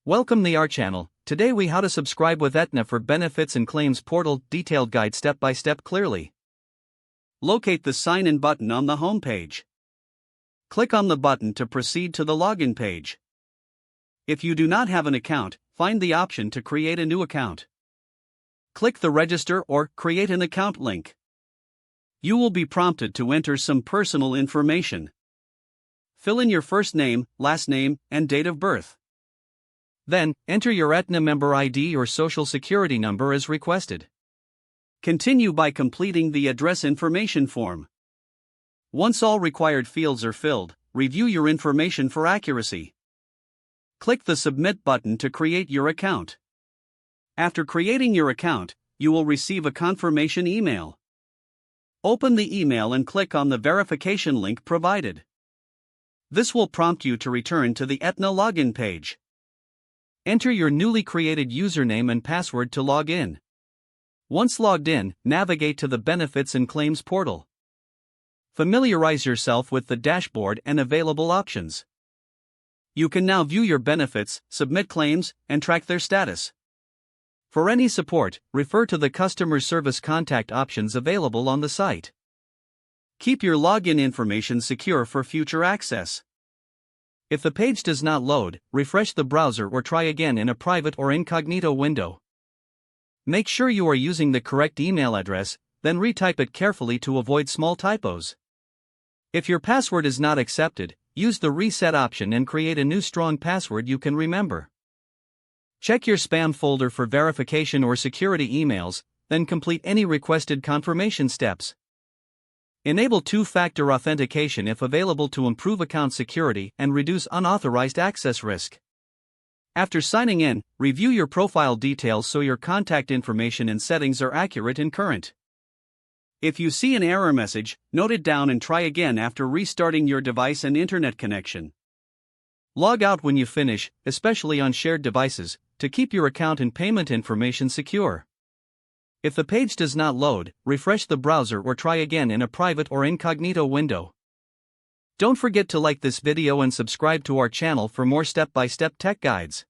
Welcome to our channel. Today we how to subscribe with Aetna for benefits and claims portal detailed guide step by step clearly. Locate the sign in button on the home page. Click on the button to proceed to the login page. If you do not have an account, find the option to create a new account. Click the register or create an account link. You will be prompted to enter some personal information. Fill in your first name, last name, and date of birth. Then, enter your Aetna member ID or social security number as requested. Continue by completing the address information form. Once all required fields are filled, review your information for accuracy. Click the Submit button to create your account. After creating your account, you will receive a confirmation email. Open the email and click on the verification link provided. This will prompt you to return to the Aetna login page. Enter your newly created username and password to log in. Once logged in, navigate to the Benefits and Claims portal. Familiarize yourself with the dashboard and available options. You can now view your benefits, submit claims, and track their status. For any support, refer to the customer service contact options available on the site. Keep your login information secure for future access. If the page does not load, refresh the browser or try again in a private or incognito window. Make sure you are using the correct email address, then retype it carefully to avoid small typos. If your password is not accepted, use the reset option and create a new strong password you can remember. Check your spam folder for verification or security emails, then complete any requested confirmation steps. Enable two-factor authentication if available to improve account security and reduce unauthorized access risk. After signing in, review your profile details so your contact information and settings are accurate and current. If you see an error message, note it down and try again after restarting your device and internet connection. Log out when you finish, especially on shared devices, to keep your account and payment information secure. If the page does not load, refresh the browser or try again in a private or incognito window. Don't forget to like this video and subscribe to our channel for more step-by-step tech guides.